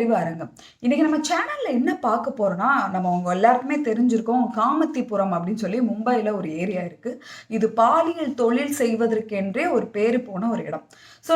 அறிவு அரங்கம். இன்னைக்கு நம்ம சேனல்ல என்ன பார்க்க போறோம்னா, நம்ம உங்க எல்லாருக்குமே தெரிஞ்சிருக்கும் காமத்திபுரம் அப்படின்னு சொல்லி மும்பைல ஒரு ஏரியா இருக்கு. இது பாலியல் தொழில் செய்வதற்கென்றே ஒரு பேரு போன ஒரு இடம்.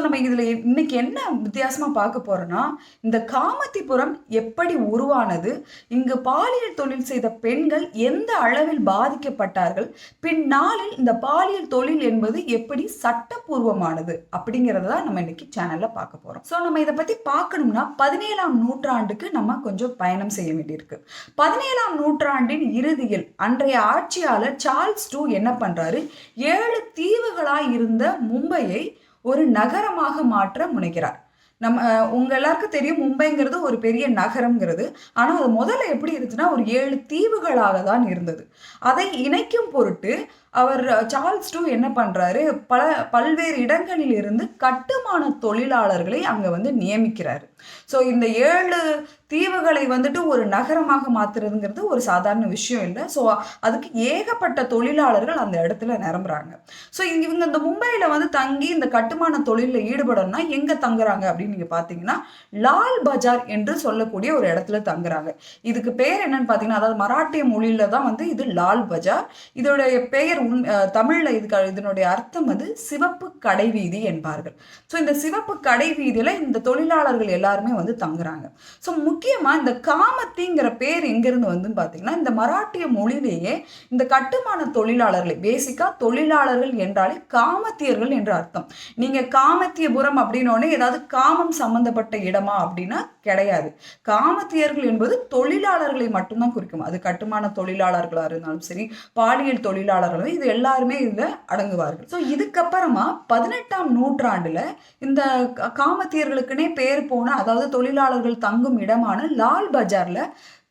நம்ம இதுல இன்னைக்கு என்ன வித்தியாசமா பார்க்க போறோம்னா, இந்த காமத்திபுரம் எப்படி உருவானது? இங்கு பாலியல் தொழில் செய்த பெண்கள் எந்த அளவில் பாதிக்கப்பட்டார்கள்? பின்னாளில் இந்த பாலியல் தொழில் என்பது எப்படி சட்டப்பூர்வமானது? அப்படிங்கிறத தான் நம்ம இன்னைக்கு சேனல்ல பார்க்க போறோம். நம்ம இதை பத்தி பார்க்கணும்னா 17ஆம் நூற்றாண்டுக்கு நம்ம கொஞ்சம் பயணம் செய்ய வேண்டியிருக்கு. 17ஆம் நூற்றாண்டின் இறுதியில் அன்றைய ஆட்சியாளர் சார்ல்ஸ் டூ என்ன பண்றாரு, 7 தீவுகளாய் இருந்த மும்பையை ஒரு நகரமாக மாற்ற முனைகிறார். நம்ம உங்க எல்லாருக்கும் தெரியும் மும்பைங்கிறது ஒரு பெரிய நகரம்ங்கிறது. ஆனா அது முதல்ல எப்படி இருந்துச்சுன்னா ஒரு 7 தீவுகளாக தான் இருந்தது. அதை இணைக்கும் பொருட்டு அவர் சார்ல்ஸ் டூ என்ன பண்றாரு, பல்வேறு இடங்களில் இருந்து கட்டுமான தொழிலாளர்களை அங்க வந்து நியமிக்கிறாரு. இந்த 7 தீவுகளை வந்துட்டு ஒரு நகரமாக மாத்துறதுங்கிறது ஒரு சாதாரண விஷயம் இல்லை. அதுக்கு ஏகப்பட்ட தொழிலாளர்கள் அந்த இடத்துல நிரம்புறாங்க. இவங்க இந்த மும்பையில வந்து தங்கி இந்த கட்டுமான தொழிலில் ஈடுபடணும்னா எங்க தங்குறாங்க அப்படின்னு நீங்க பாத்தீங்கன்னா, லால் பஜார் என்று சொல்லக்கூடிய ஒரு இடத்துல தங்குறாங்க. இதுக்கு பேர் என்னன்னு பாத்தீங்கன்னா, அதாவது மராட்டிய மொழியில தான் வந்து இது லால் பஜார். இதோடைய பெயர் தமிழ்ல இதனுடைய அர்த்தம் வந்து சிவப்பு கடைவீதி என்பார்கள். இந்த சிவப்பு கடைவீதியில இந்த தொழிலாளர்கள் எல்லாருமே வந்து தங்குறாங்க. முக்கியமா இந்த காமத்திங்கிற பேர் எங்கிருந்து வந்து பாத்தீங்கன்னா, இந்த மராட்டிய மொழியிலேயே இந்த கட்டுமான தொழிலாளர்களை பேசிக்கா தொழிலாளர்கள் என்றாலே காமத்தியர்கள் என்று அர்த்தம். நீங்க காமத்தியபுரம் அப்படின்னோடனே ஏதாவது காமம் சம்பந்தப்பட்ட இடமா அப்படின்னா கிடையாது. காமத்தியர்கள் என்பது தொழிலாளர்களை மட்டும்தான் குறிக்கும். அது கட்டுமான தொழிலாளர்களா இருந்தாலும் சரி, பாலியல் தொழிலாளர்கள், இது எல்லாருமே இதுல அடங்குவார்கள். இதுக்கப்புறமா 18ஆம் நூற்றாண்டுல இந்த காமத்தியர்களுக்குன்னே பேர் போன, அதாவது தொழிலாளர்கள் தங்கும் இடமான லால் பஜார்ல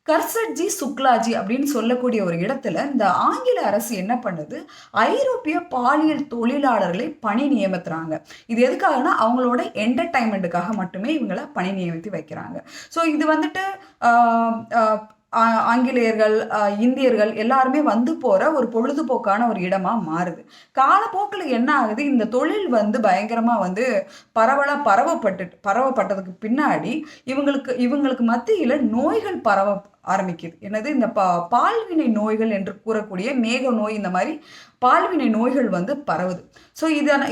கர்சட்ஜி சுக்லாஜி அப்படின்னு சொல்லக்கூடிய ஒரு இடத்துல இந்த ஆங்கில அரசு என்ன பண்ணுது, ஐரோப்பிய பாலியல் தொழிலாளர்களை பணி நியமித்துறாங்க. இது எதுக்காகனா அவங்களோட என்டர்டைன்மெண்ட்டுக்காக மட்டுமே இவங்களை பணி நியமித்து வைக்கிறாங்க. இது வந்துட்டு ஆங்கிலேயர்கள், இந்தியர்கள் எல்லாருமே வந்து போற ஒரு பொழுதுபோக்கான ஒரு இடமா மாறுது. காலப்போக்கில் என்ன ஆகுது, இந்த தொழில் வந்து பயங்கரமா வந்து பரவப்பட்டதுக்கு பின்னாடி இவங்களுக்கு மத்தியில நோய்கள் பரவ ஆரம்பிக்குது. என்னது, இந்த பால்வினை நோய்கள் என்று கூறக்கூடிய மேக நோய், இந்த மாதிரி பால்வினை நோய்கள் வந்து பரவுது.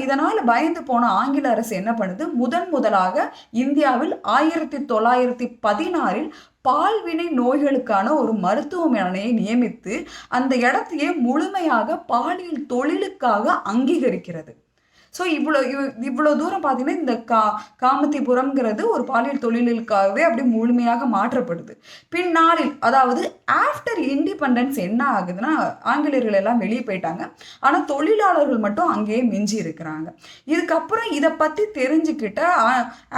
இதனால பயந்து போன ஆங்கில அரசு என்ன பண்ணுது, முதலாக இந்தியாவில் 1916 பால்வினை நோய்களுக்கான ஒரு மருத்துவமனையை நியமித்து அந்த இடத்தையே முழுமையாக பாலியல் தொழிலுக்காக அங்கீகரிக்கிறது. இவ்வளவு தூரம் பார்த்தீங்கன்னா இந்த காமத்திபுரம்ங்கிறது ஒரு பாலியல் தொழிலுக்காகவே அப்படி முழுமையாக மாற்றப்படுது. பின்னாளில், அதாவது ஆஃப்டர் இண்டிபெண்டன்ஸ் என்ன ஆகுதுன்னா, ஆங்கிலேயர்கள் எல்லாம் வெளியே போயிட்டாங்க. ஆனால் தொழிலாளர்கள் மட்டும் அங்கேயே மிஞ்சி இருக்கிறாங்க. இதுக்கப்புறம் இதை பற்றி தெரிஞ்சுக்கிட்ட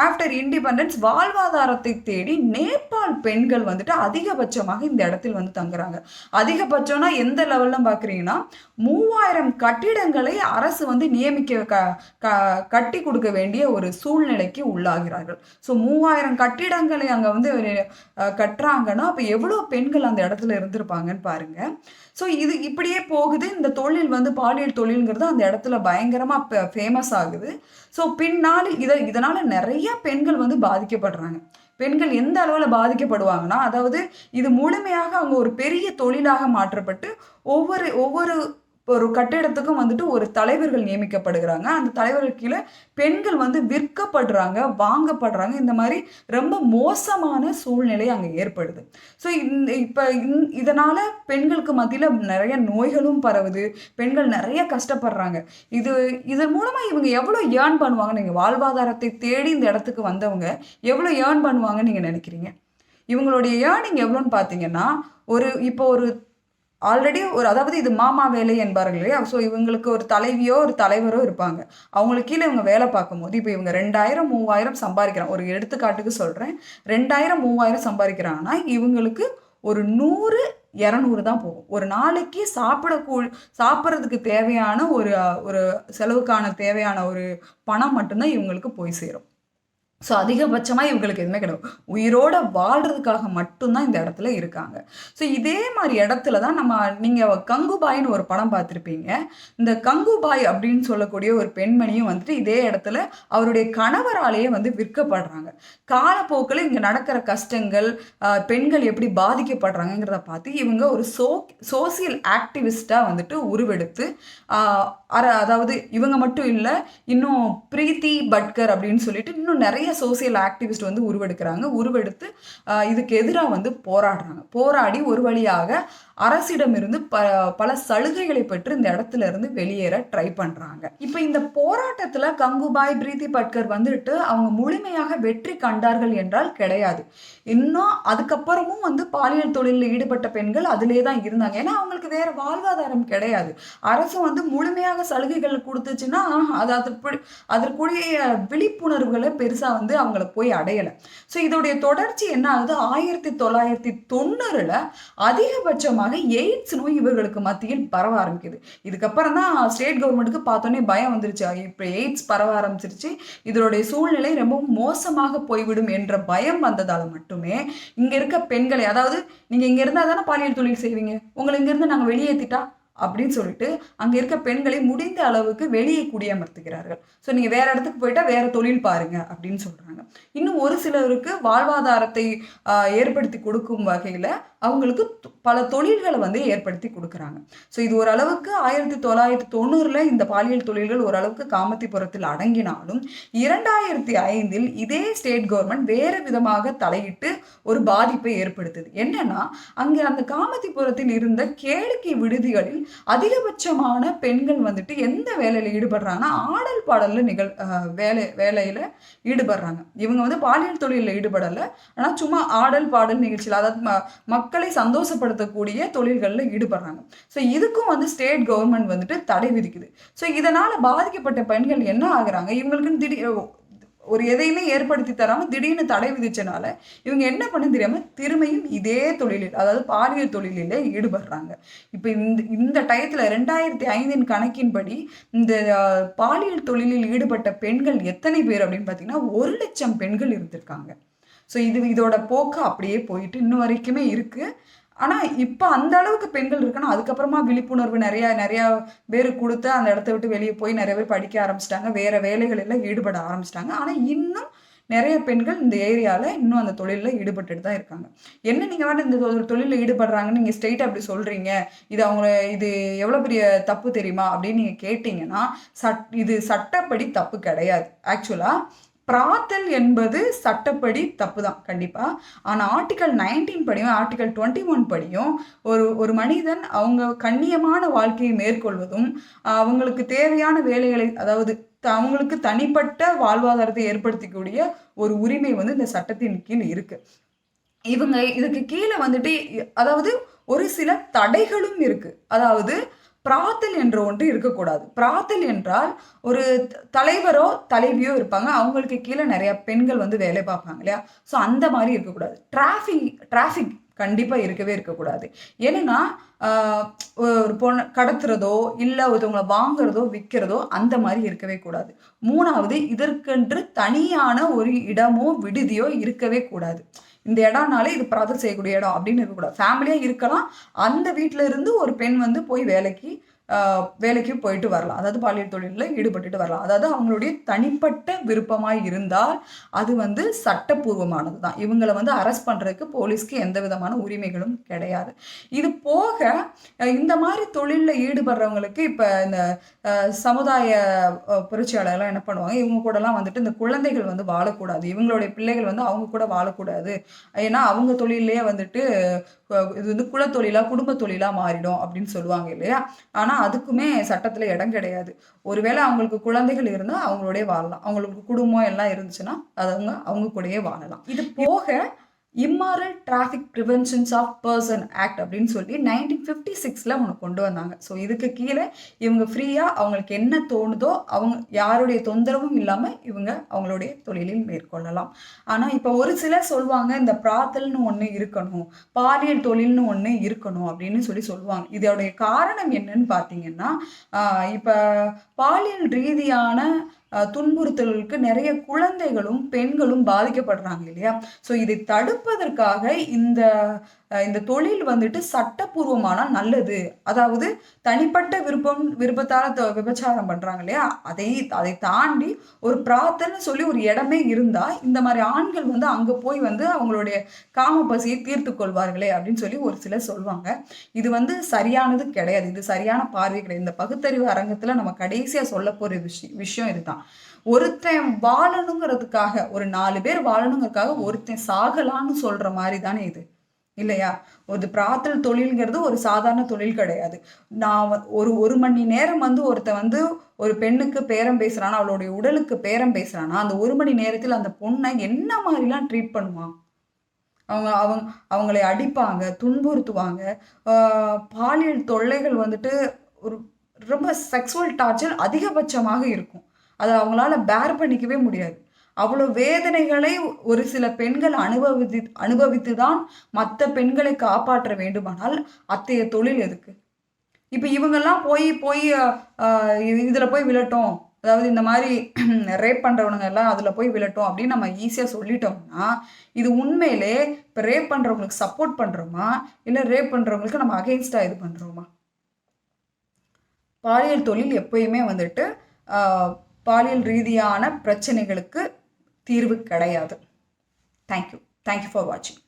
ஆஃப்டர் இண்டிபெண்டன்ஸ் வாழ்வாதாரத்தை தேடி நேபாள் பெண்கள் வந்துட்டு அதிகபட்சமாக இந்த இடத்தில் வந்து தங்குறாங்க. அதிகபட்சம்னா எந்த லெவல்ல பார்க்குறீங்கன்னா, 3000 கட்டிடங்களை அரசு வந்து நியமிக்க கட்டி கொடுக்க வேண்டிய ஒரு சூழ்நிலைக்கு உள்ளாகிறார்கள். 3000 கட்டிடங்களை அங்க வந்து கட்டுறாங்கன்னா அப்ப எவ்வளவு பெண்கள் அந்த இடத்துல இருந்திருப்பாங்கன்னு பாருங்க. இது இப்படியே போகுது. இந்த தொழில் வந்து பாலியல் தொழில்ங்கிறது அந்த இடத்துல பயங்கரமா ஃபேமஸ் ஆகுது. பின்னால இதனால நிறைய பெண்கள் வந்து பாதிக்கப்படுறாங்க. பெண்கள் எந்த அளவுல பாதிக்கப்படுவாங்கன்னா, அதாவது இது முழுமையாக அவங்க ஒரு பெரிய தொழிலாக மாற்றப்பட்டு ஒவ்வொரு ஒரு கட்டிடத்துக்கும் வந்துட்டு ஒரு தலைவர்கள் நியமிக்கப்படுகிறாங்க. அந்த தலைவர்கள் கீழே பெண்கள் வந்து விற்கப்படுறாங்க, வாங்கப்படுறாங்க. இந்த மாதிரி ரொம்ப மோசமான சூழ்நிலை அங்கே ஏற்படுது. இதனால பெண்களுக்கு மத்தியில நிறைய நோய்களும் பரவுது. பெண்கள் நிறைய கஷ்டப்படுறாங்க. இதன் மூலமா இவங்க எவ்வளவு ஏர்ன் பண்ணுவாங்க, நீங்க வாழ்வாதாரத்தை தேடி இந்த இடத்துக்கு வந்தவங்க எவ்வளவு ஏர்ன் பண்ணுவாங்கன்னு நீங்க நினைக்கிறீங்க? இவங்களுடைய ஏர்னிங் எவ்வளோன்னு பார்த்தீங்கன்னா, இப்போ ஒரு ஆல்ரெடி அதாவது இது மாமா வேலை என்பார்கள் இல்லையா. இவங்களுக்கு ஒரு தலைவியோ ஒரு தலைவரோ இருப்பாங்க. அவங்களுக்கு கீழே இவங்க வேலை பார்க்கும்போது இப்போ இவங்க 2000 3000 சம்பாதிக்கிறாங்க. ஒரு எடுத்துக்காட்டுக்கு சொல்கிறேன், 2000 3000 சம்பாதிக்கிறாங்கன்னா இவங்களுக்கு ஒரு 100 200 தான் போகும். ஒரு நாளைக்கு சாப்பிட்றதுக்கு தேவையான ஒரு செலவுக்கான தேவையான ஒரு பணம் மட்டும்தான் இவங்களுக்கு போய் சேரும். ஸோ அதிகபட்சமாக இவங்களுக்கு எதுவுமே கிடையாது. உயிரோட வாழ்றதுக்காக மட்டும்தான் இந்த இடத்துல இருக்காங்க. ஸோ இதே மாதிரி இடத்துல தான் நீங்கள் கங்குபாய்னு ஒரு படம் பார்த்துருப்பீங்க. இந்த கங்குபாய் அப்படின்னு சொல்லக்கூடிய ஒரு பெண்மணியும் வந்துட்டு இதே இடத்துல அவருடைய கணவராலேயே வந்து விற்கப்படுறாங்க. காலப்போக்கில் இங்கே நடக்கிற கஷ்டங்கள், பெண்கள் எப்படி பாதிக்கப்படுறாங்கிறத பார்த்து இவங்க ஒரு சோசியல் ஆக்டிவிஸ்டாக வந்துட்டு உருவெடுத்து, அதாவது இவங்க மட்டும் இல்லை, இன்னும் பிரீத்தி பட்கர் அப்படின்னு சொல்லிட்டு இன்னும் நிறைய சோசியல் ஆக்டிவிஸ்ட் வந்து உருவெடுத்து இதுக்கு எதிராக வந்து போராடி ஒரு வழியாக அரசிடமிருந்து பல சலுகைகளை பெற்று இந்த இடத்துல இருந்து வெளியேற ட்ரை பண்றாங்க. இப்ப இந்த போராட்டத்துல கங்குபாய், பிரீத்தி பட்கர் வந்துட்டு அவங்க முழுமையாக வெற்றி கண்டார்கள் என்றால் கிடையாது. இன்னும் அதுக்கப்புறமும் வந்து பாலியல் தொழிலில் ஈடுபட்ட பெண்கள் அதிலே தான் இருந்தாங்க. ஏன்னா அவங்களுக்கு வேற வாழ்வாதாரம் கிடையாது. அரசு வந்து முழுமையாக சலுகைகள் கொடுத்துச்சுன்னா அது அதற்குரிய விழிப்புணர்வுகளை பெருசா வந்து அவங்கள போய் அடையலை. ஸோ இதோடைய தொடர்ச்சி என்ன ஆகுது, 1990 அதிகபட்சமாக எய்ட்ஸ் நோய் இவர்களுக்கு மத்தியில் பரவ ஆரம்பிக்குது. இதுக்கப்புறம் தான் ஸ்டேட் கவர்மெண்ட்டுக்கு பார்த்தோன்னே பயம் வந்துருச்சு. இப்போ எய்ட்ஸ் பரவ ஆரம்பிச்சிருச்சு, இதனுடைய சூழ்நிலை ரொம்ப மோசமாக போய்விடும் என்ற பயம் வந்ததால மட்டுமே இங்க இருக்க பெண்களை, அதாவது நீங்க இங்க இருந்தா தானே பாலியல் தொழில் செய்வீங்க, உங்களை இங்க இருந்து நாங்க வெளியேற்றிட்டா அப்படின்னு சொல்லிட்டு அங்க இருக்க பெண்களை முடிந்த அளவுக்கு வெளியே குடியமர்த்துகிறார்கள். ஸோ நீங்க வேற இடத்துக்கு போயிட்டா வேற தொழில் பாருங்க அப்படின்னு சொல்றாங்க. இன்னும் ஒரு சிலருக்கு வாழ்வாதாரத்தை ஏற்படுத்தி கொடுக்கும் வகையில அவங்களுக்கு பல தொழில்களை வந்து ஏற்படுத்தி கொடுக்குறாங்க. ஸோ இது ஓரளவுக்கு 1990 இந்த பாலியல் தொழில்கள் ஓரளவுக்கு காமத்திபுரத்தில் அடங்கினாலும் 2005 இதே ஸ்டேட் கவர்மெண்ட் வேறு விதமாக தலையிட்டு ஒரு பாதிப்பை ஏற்படுத்துது. என்னன்னா, அங்கே அந்த காமத்திபுரத்தில் இருந்த கேளிக்கை விடுதிகளில் அதிகபட்சமான பெண்கள் வந்துட்டு எந்த வேலையில ஈடுபடுறாங்கன்னா ஆடல் பாடல்ல வேலையில ஈடுபடுறாங்க. இவங்க வந்து பாலியல் தொழிலில் ஈடுபடலை, ஆனால் சும்மா ஆடல் பாடல் நிகழ்ச்சியில், அதாவது மக்களை சந்தோஷப்படுத்தக்கூடிய தொழில்களில் ஈடுபடுறாங்க. ஸோ இதுக்கும் வந்து ஸ்டேட் கவர்மெண்ட் வந்துட்டு தடை விதிக்குது. ஸோ இதனால் பாதிக்கப்பட்ட பெண்கள் என்ன ஆகுறாங்க, இவங்களுக்குன்னு திடீர் ஒரு எதையுமே ஏற்படுத்தி தராமல் திடீர்னு தடை விதிச்சனால இவங்க என்ன பண்ண தெரியாமல் திரும்பியும் இதே தொழிலில், அதாவது பாலியல் தொழிலில் ஈடுபடுறாங்க. இப்போ இந்த டயத்தில் 2005 கணக்கின்படி இந்த பாலியல் தொழிலில் ஈடுபட்ட பெண்கள் எத்தனை பேர் அப்படின்னு பார்த்தீங்கன்னா 1,00,000 பெண்கள் இருந்திருக்காங்க. ஸோ இதோட போக்கு அப்படியே போயிட்டு இன்னும் வரைக்குமே இருக்குது. ஆனால் இப்போ அந்த அளவுக்கு பெண்கள் இருக்குன்னா அதுக்கப்புறமா விழிப்புணர்வு நிறையா பேர் கொடுத்து அந்த இடத்த விட்டு வெளியே போய் நிறைய பேர் படிக்க ஆரம்பிச்சிட்டாங்க, வேறு வேலைகளெல்லாம் ஈடுபட ஆரம்பிச்சிட்டாங்க. ஆனால் இன்னும் நிறைய பெண்கள் இந்த ஏரியாவில் இன்னும் அந்த தொழிலில் ஈடுபட்டுட்டு தான் இருக்காங்க. என்ன நீங்கள் வேணால் இந்த தொழிலில் ஈடுபடுறாங்கன்னு நீங்கள் ஸ்ட்ரெயிட்டாக அப்படி சொல்கிறீங்க, இது எவ்வளோ பெரிய தப்பு தெரியுமா அப்படின்னு நீங்கள் கேட்டிங்கன்னா, இது சட்டப்படி தப்பு கிடையாது. ஆக்சுவலாக பிராத்தல் என்பது சட்டப்படி தப்பு தான் கண்டிப்பா. ஆனா ஆர்டிகல் 19 படியும் ஆர்டிகல் 21 படியும் ஒரு மனிதன் அவங்க கண்ணியமான வாழ்க்கையை மேற்கொள்வதும் அவங்களுக்கு தேவையான வேலைகளை, அதாவது அவங்களுக்கு தனிப்பட்ட வாழ்வாதாரத்தை ஏற்படுத்தக்கூடிய ஒரு உரிமை வந்து இந்த சட்டத்தின் கீழ் இருக்கு. இவங்க இதுக்கு கீழே வந்துட்டு, அதாவது ஒரு சில தடைகளும் இருக்கு. அதாவது பிராத்தல் என்ற ஒன்று இருக்கக்கூடாது. பிராத்தல் என்றால் ஒரு தலைவரோ தலைவியோ இருப்பாங்க, அவங்களுக்கு கீழே நிறைய பெண்கள் வந்து வேலை பார்ப்பாங்க இல்லையா. ஸோ அந்த மாதிரி இருக்கக்கூடாது. டிராஃபிக் கண்டிப்பாக இருக்கக்கூடாது. ஏன்னா ஒரு பொண்ணு கடத்துறதோ இல்லை ஒருத்தவங்களை வாங்குறதோ விற்கிறதோ அந்த மாதிரி இருக்கவே கூடாது. 3வது, இதற்கென்று தனியான ஒரு இடமோ விடுதியோ இருக்கவே கூடாது. இந்த இடம்னாலே இது பிரார்த்தனை செய்யக்கூடிய இடம் அப்படின்னு இருக்கக்கூடாது. ஃபேமிலியாக இருக்கலாம், அந்த வீட்டில் இருந்து ஒரு பெண் வந்து போய் வேலைக்கு போயிட்டு வரலாம், அதாவது பாலியல் தொழிலில் ஈடுபட்டுட்டு வரலாம். அதாவது அவங்களுடைய தனிப்பட்ட விருப்பமாக இருந்தால் அது வந்து சட்டப்பூர்வமானது தான். இவங்களை வந்து அரெஸ்ட் பண்ணுறதுக்கு போலீஸ்க்கு எந்த விதமான உரிமைகளும் கிடையாது. இது போக இந்த மாதிரி தொழிலில் ஈடுபடுறவங்களுக்கு இப்போ இந்த சமுதாய புரட்சியாளர்லாம் என்ன பண்ணுவாங்க, இவங்க கூடலாம் வந்துட்டு இந்த குழந்தைகள் வந்து வாழக்கூடாது, இவங்களுடைய பிள்ளைகள் வந்து அவங்க கூட வாழக்கூடாது, ஏன்னா அவங்க தொழிலே வந்துட்டு இது வந்து குலத்தொழிலாக குடும்ப தொழிலாக மாறிடும் அப்படின்னு சொல்லுவாங்க இல்லையா. ஆனால் அதுக்குமே சட்டத்தில் இடம் கிடையாது. ஒருவேளை அவங்களுக்கு குழந்தைகள் இருந்தால் அவங்களோடய வாழலாம், அவங்களுக்கு குடும்பம் எல்லாம் இருந்துச்சுன்னா அது அவங்க கூடயே வாழலாம். இது போக immoral traffic preventions of person act அப்படின்னு சொல்லி 1956 ஒன்று கொண்டு வந்தாங்க. ஸோ இதுக்கு கீழே இவங்க ஃப்ரீயாக அவங்களுக்கு என்ன தோணுதோ அவங்க யாருடைய தொந்தரவும் இல்லாமல் இவங்க அவங்களுடைய தொழிலில் மேற்கொள்ளலாம். ஆனால் இப்போ ஒரு சிலர் சொல்லுவாங்க இந்த பிராத்தல்னு ஒன்று இருக்கணும், பாலியல் தொழில்னு ஒன்று இருக்கணும் அப்படின்னு சொல்லி சொல்லுவாங்க. இதோடைய காரணம் என்னன்னு பார்த்தீங்கன்னா, இப்போ பாலியல் ரீதியான துன்புறுத்தல்களுக்கு நிறைய குழந்தைகளும் பெண்களும் பாதிக்கப்படுறாங்க இல்லையா? ஸோ இதை தடுப்பதற்காக இந்த தொழில் வந்துட்டு சட்டப்பூர்வமான நல்லது. அதாவது தனிப்பட்ட விருப்பத்தால விபச்சாரம் பண்றாங்க இல்லையா? அதை தாண்டி ஒரு பிரார்த்தனை சொல்லி ஒரு இடமே இருந்தா இந்த மாதிரி ஆண்கள் வந்து அங்க போய் வந்து அவங்களுடைய காம பசியை தீர்த்து கொள்வார்களே அப்படின்னு சொல்லி ஒரு சிலர் சொல்லுவாங்க. இது வந்து சரியானது கிடையாது. இது சரியான பார்வை கிடையாது. இந்த பகுத்தறிவு அரங்கத்துல நம்ம கடைசியா சொல்ல போற விஷயம் இதுதான். ஒருத்தன் வாழணுங்கிறதுக்காக, ஒரு 4 பேர் வாழணுங்கிறதுக்காக ஒருத்தன் சாகலான்னு சொல்ற மாதிரி தானே இது, இல்லையா? ஒரு பிரார்த்தல் தொழில்ங்கிறது ஒரு சாதாரண தொழில் கிடையாது. நான் ஒரு மணி நேரம் வந்து ஒருத்தன் வந்து ஒரு பெண்ணுக்கு பேரம் பேசுறானா, அவளுடைய உடலுக்கு பேரம் பேசுறானா, அந்த 1 மணி நேரத்தில் அந்த பொண்ணை என்ன மாதிரிலாம் ட்ரீட் பண்ணுவான்? அவங்களை அடிப்பாங்க, துன்புறுத்துவாங்க. பாலியல் தொல்லைகள் வந்துட்டு ஒரு ரொம்ப செக்ஸுவல் டார்ச்சர் அதிகபட்சமாக இருக்கும். அதை அவங்களால பேர் பண்ணிக்கவே முடியாது. அவ்வளோ வேதனைகளை ஒரு சில பெண்கள் அனுபவித்து தான் மற்ற பெண்களை காப்பாற்ற வேண்டுமானால் அத்தைய தொழில் எதுக்கு? இப்போ இவங்கெல்லாம் போய் இதில் போய் விழட்டும், அதாவது இந்த மாதிரி ரேப் பண்ணுறவனுங்க எல்லாம் அதில் போய் விழட்டும் அப்படின்னு நம்ம ஈஸியாக சொல்லிட்டோம்னா, இது உண்மையிலே இப்போ ரேப் பண்ணுறவங்களுக்கு சப்போர்ட் பண்ணுறோமா, இல்லை ரேப் பண்ணுறவங்களுக்கு நம்ம அகெயின்ஸ்டாக இது பண்ணுறோமா? பாலியல் தொழில் எப்பயுமே வந்துட்டு பாலியல் ரீதியான பிரச்சனைகளுக்கு தீர்வு கிடையாது. தேங்க்யூ ஃபார் வாட்சிங்.